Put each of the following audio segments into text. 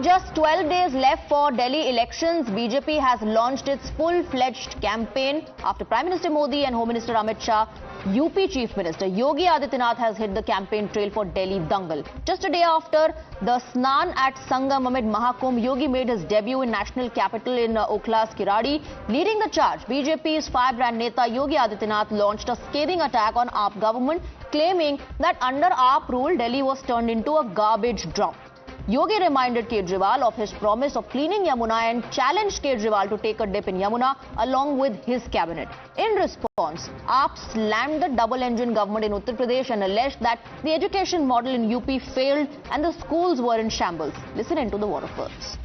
just 12 days left for Delhi elections, BJP has launched its full-fledged campaign after Prime Minister Modi and Home Minister Amit Shah. UP Chief Minister Yogi AAP-DA has hit the campaign trail for Delhi Dangal. Just a day after the Snan at Sangam amid Mahakumbh, Yogi made his debut in national capital in Okla's Kiradi. Leading the charge, BJP's firebrand Neta Yogi AAP-DA launched a scathing attack on AAP government, claiming that under AAP rule, Delhi was turned into a garbage dump. Yogi reminded Kejriwal of his promise of cleaning Yamuna and challenged Kejriwal to take a dip in Yamuna along with his cabinet. In response, AAP slammed the double-engine government in Uttar Pradesh and alleged that the education model in UP failed and the schools were in shambles. Listen into the war of words.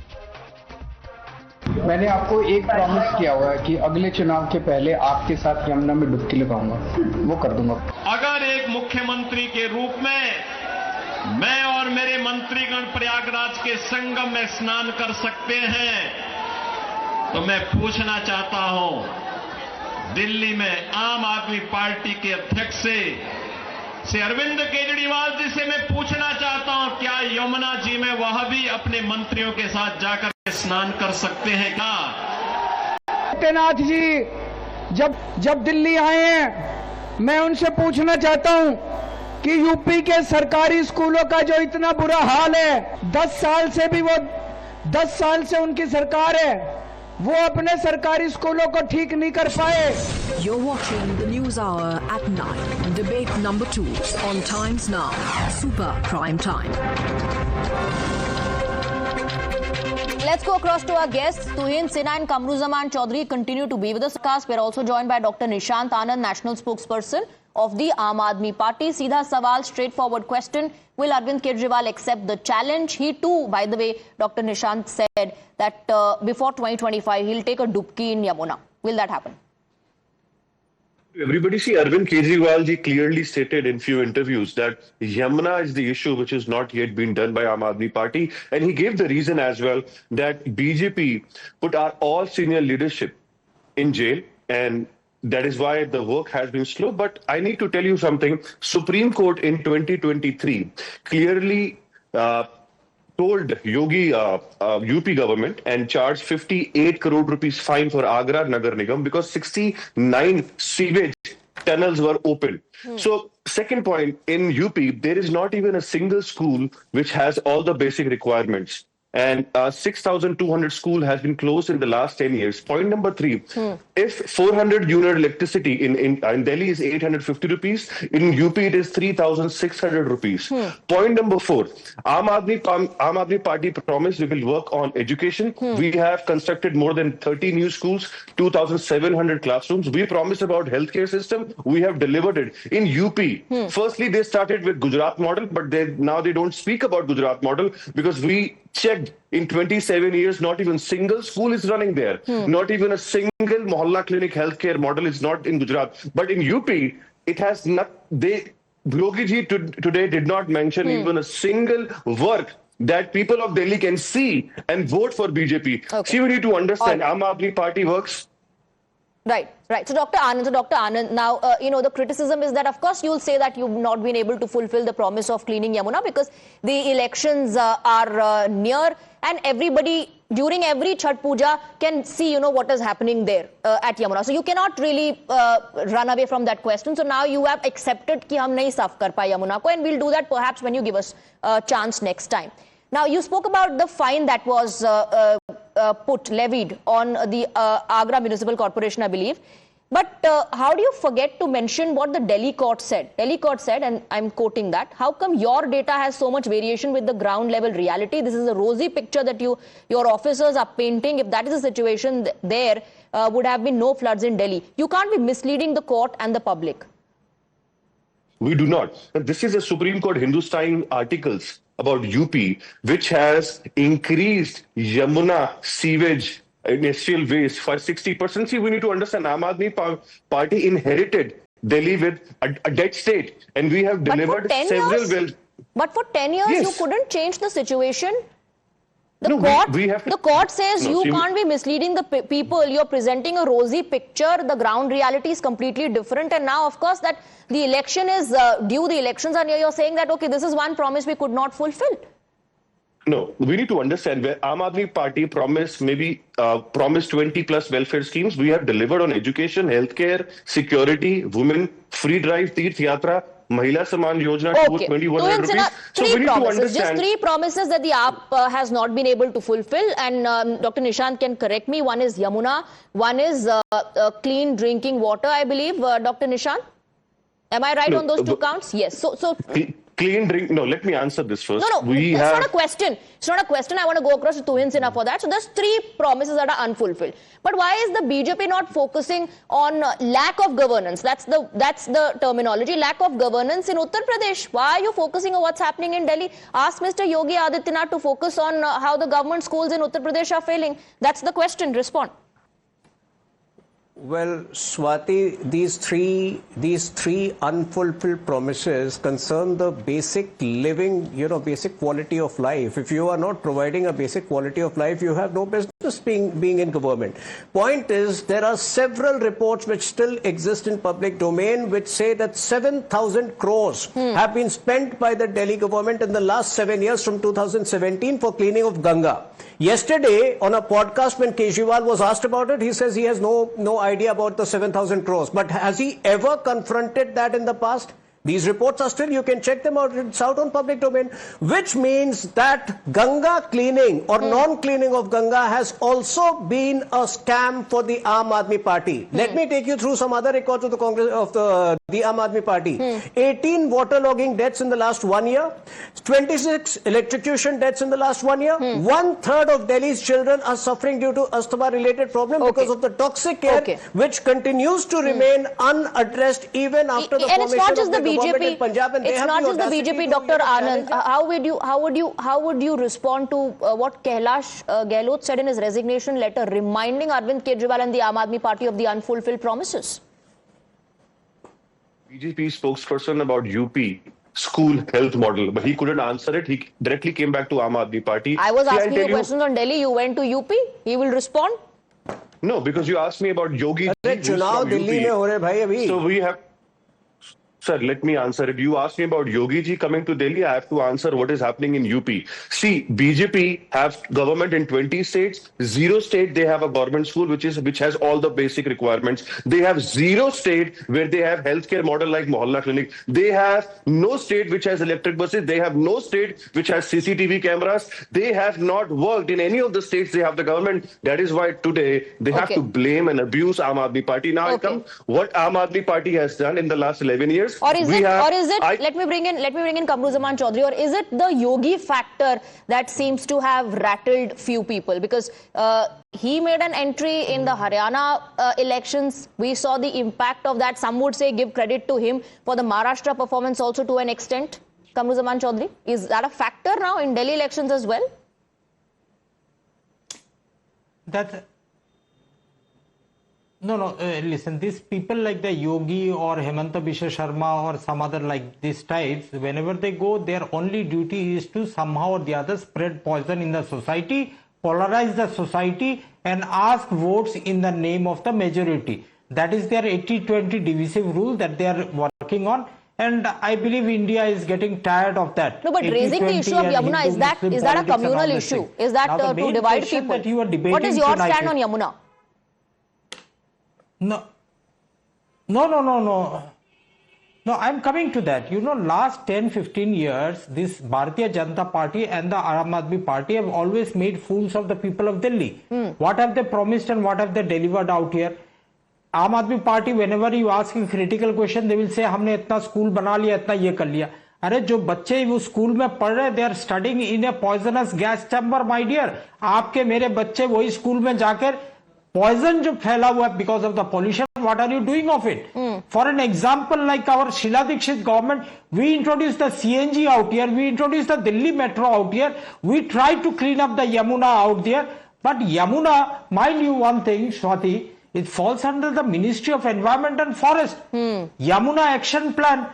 मैंने आपको एक promise किया हुआ है कि अगले चुनाव के पहले आपके साथ यमुना में डुबकी लगाऊंगा, वो कर दूंगा। अगर एक मुख्यमंत्री के रूप में मैं और मेरे मंत्रीगण प्रयागराज के संगम में स्नान कर सकते हैं, तो मैं पूछना चाहता हूं, दिल्ली में आम आदमी पार्टी के अध्यक्ष से अरविंद केजरीवाल जी से मैं पूछना चाहता हूं, क्या यमुना जी में वह भी अपने मंत्रियों के साथ जाकर स्नान कर सकते हैं क्या? आदित्यनाथ जी जब दिल्ली आए हैं, मैं उनसे पूछना चाहता हूं कि यूपी के सरकारी स्कूलों का जो इतना बुरा हाल है, 10 साल से उनकी सरकार है, वो अपने सरकारी स्कूलों को ठीक नहीं कर पाए। You're watching the News Hour at 9, debate number 2 on Times Now, Super Prime Time. Let's go across to our guests. Tuhin Sinha and Kamruzaman Chaudhary continue to be with us. We're also joined by Dr. Nishant Anand, national spokesperson of the Aam Aadmi Party. Seedha Sawal, straightforward question. Will Arvind Kejriwal accept the challenge? He too, by the way, Dr. Nishant said that before 2025, he'll take a dubki in Yamuna. Will that happen? Everybody see, Arvind Kejriwal ji clearly stated in few interviews that Yamuna is the issue which has not yet been done by Aam Aadmi Party. And he gave the reason as well that BJP put our all senior leadership in jail, and that is why the work has been slow. But I need to tell you something. Supreme Court in 2023 clearly told Yogi UP government and charged 58 crore rupees fine for Agra Nagar Nigam because 69 sewage tunnels were open. So second point, in UP, there is not even a single school which has all the basic requirements. And 6,200 school has been closed in the last 10 years. Point number 3, if 400 unit electricity in Delhi is 850 rupees, in UP it is 3,600 rupees. Point number 4, Aam Aadmi Party promised we will work on education. We have constructed more than 30 new schools, 2,700 classrooms. We promised about healthcare system. We have delivered it. In UP, firstly they started with Gujarat model, but now they don't speak about Gujarat model because we checked in 27 years, not even single school is running there. Not even a single mohalla clinic healthcare model is not in Gujarat. But in UP, it has not. Yogi ji today did not mention even a single work that people of Delhi can see and vote for BJP. Okay. See, we need to understand Aam Aadmi Party works. Right. So Dr. Anand, now, the criticism is that, of course, you'll say that you've not been able to fulfill the promise of cleaning Yamuna because the elections are near and everybody during every Chhat Puja can see, what is happening there at Yamuna. So you cannot really run away from that question. So now you have accepted that hum nahi saaf kar paye Yamuna ko, and we'll do that perhaps when you give us a chance next time. Now, you spoke about the fine that was levied on the Agra Municipal Corporation, I believe. But how do you forget to mention what the Delhi court said? Delhi court said, and I'm quoting that, how come your data has so much variation with the ground level reality? This is a rosy picture that your officers are painting. If that is the situation, there would have been no floods in Delhi. You can't be misleading the court and the public. We do not. This is a Supreme Court Hindustan articles about UP, which has increased Yamuna sewage industrial waste for 60%. See, we need to understand Aam Aadmi Party inherited Delhi with a dead state, and we have delivered several. But for 10 years, yes, you couldn't change the situation. The court says you can't be misleading the people. You're presenting a rosy picture. The ground reality is completely different. And now, of course, that the election is due. The elections are near. You're saying that, okay, this is one promise we could not fulfill. No, we need to understand where Aam Aadmi Party promised 20 plus welfare schemes. We have delivered on education, healthcare, security, women, free drive, Tirth Yatra, Mahila Saman Yojana, Okay. 2,100 rupees. So we Three need to promises, just understand. three promises that the AAP has not been able to fulfill, and Dr. Nishant can correct me. One is Yamuna, one is clean drinking water, I believe. Dr. Nishant, am I right No, on those two counts? Yes. So Clean drink. No, let me answer this first. no, it's not a question. It's not a question. I want to go across to Tuhin Sinha for that. So there's three promises that are unfulfilled. But why is the BJP not focusing on lack of governance? That's the terminology. Lack of governance in Uttar Pradesh. Why are you focusing on what's happening in Delhi? Ask Mr. Yogi Adityanath to focus on how the government schools in Uttar Pradesh are failing. That's the question. Respond. Well, Swati, these three unfulfilled promises concern the basic living, basic quality of life. If you are not providing a basic quality of life, you have no business being in government. Point is, there are several reports which still exist in public domain which say that 7,000 crores have been spent by the Delhi government in the last 7 years from 2017 for cleaning of Ganga. Yesterday, on a podcast, when Kejriwal was asked about it, he says he has no idea about the 7,000 crores. But has he ever confronted that in the past? These reports are still, you can check them out, it's out on public domain, which means that Ganga cleaning or non-cleaning of Ganga has also been a scam for the Aam Aadmi Party. Let me take you through some other records of the Congress of the Aam Aadmi Party. 18 waterlogging deaths in the last 1 year, 26 electrocution deaths in the last 1 year. 1/3 of Delhi's children are suffering due to asthma-related problem because of the toxic air, which continues to remain unaddressed even after the And it's not just the government BJP. in Punjab, and It's not just the BJP, Dr. Anand. How would you respond to what Kailash Gehlot said in his resignation letter, reminding Arvind Kejriwal and the Aam Aadmi Party of the unfulfilled promises? BJP spokesperson about UP school health model, but he couldn't answer it. He directly came back to Aam Aadmi Party. I was See, I'll asking tell you questions on Delhi. You went to UP. He will respond. No, because you asked me about Yogi. अरे चुनाव दिल्ली में हो रहे भाई अभी. So we have. Sir, let me answer it. You asked me about Yogi ji coming to Delhi. I have to answer what is happening in UP. See, BJP have government in 20 states. 0 state they have a government school which has all the basic requirements. They have 0 state where they have healthcare model like Mohalla Clinic. They have no state which has electric buses. They have no state which has CCTV cameras. They have not worked in any of the states they have the government. That is why today they have to blame and abuse Aam Aadmi Party. Now I come what Aam Aadmi Party has done in the last 11 years. Or is it? Let me bring in Kamruzaman Chaudhary. Or is it the Yogi factor that seems to have rattled few people? Because he made an entry in the Haryana elections. We saw the impact of that. Some would say give credit to him for the Maharashtra performance also to an extent. Kamruzaman Chaudhary, is that a factor now in Delhi elections as well? Listen, these people like the Yogi or Hemanta Biswa Sharma or some other like these types, whenever they go, their only duty is to somehow or the other spread poison in the society, polarize the society and ask votes in the name of the majority. That is their 80-20 divisive rule that they are working on. And I believe India is getting tired of that. No, but raising the issue of Yamuna, is that a communal issue? Is that to divide people? What is your stand on Yamuna? No, I'm coming to that. Last 10-15 years, this Bharatiya Janata Party and the Aam Aadmi Party have always made fools of the people of Delhi. What have they promised and what have they delivered out here? Aam Aadmi Party, whenever you ask a critical question, they will say, हमने इतना school बना लिया, इतना ये कर लिया. अरे जो बच्चे वो स्कूल में पढ़ रहे, they are studying in a poisonous gas chamber, my dear. आपके मेरे बच्चे वही स्कूल में जाकर poison जो फैला हुआ है because of the pollution, what are you doing of it? For an example, like our Sheila Dikshit government, we introduced the CNG out here, we introduced the Delhi Metro out here, we tried to clean up the Yamuna out there, but Yamuna, mind you one thing, Swati, it falls under the Ministry of Environment and Forest. Yamuna Action Plan,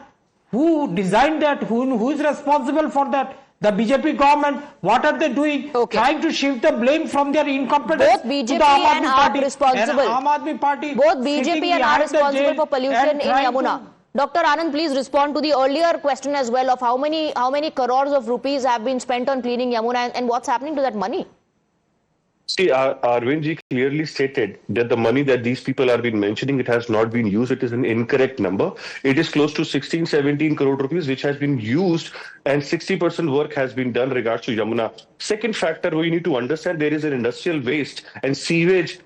who designed that, who is responsible for that? The BJP government, what are they doing? Trying to shift the blame from their incompetence. Both BJP and AAP responsible. Aam Aadmi Party. Both BJP and AAP responsible for pollution in Yamuna. Dr. Anand, please respond to the earlier question as well of how many crores of rupees have been spent on cleaning Yamuna and what's happening to that money. See, Arvindji clearly stated that the money that these people have been mentioning, it has not been used. It is an incorrect number. It is close to 16, 17 crore rupees, which has been used, and 60% work has been done regards to Yamuna. Second factor, we need to understand there is an industrial waste and sewage.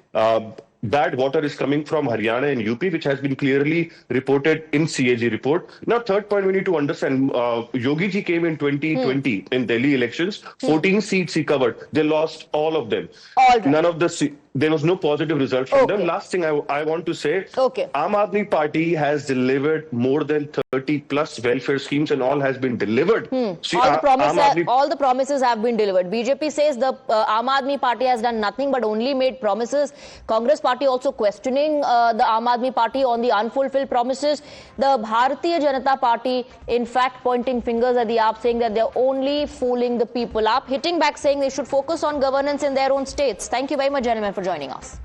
Bad water is coming from Haryana and UP, which has been clearly reported in CAG report. Now, third point we need to understand, Yogi ji came in 2020 in Delhi elections, 14 seats he covered. They lost all of them. All right. None of the there was no positive result from them. Last thing I want to say, Aam Aadmi Party has delivered more than 30 plus welfare schemes and all has been delivered. See, all the promises have been delivered. BJP says the Aam Aadmi Party has done nothing but only made promises. Congress Party also questioning the Aam Aadmi Party on the unfulfilled promises. The Bharatiya Janata Party, in fact, pointing fingers at the AAP, saying that they're only fooling the people. AAP hitting back, saying they should focus on governance in their own states. Thank you very much, gentlemen, for joining us.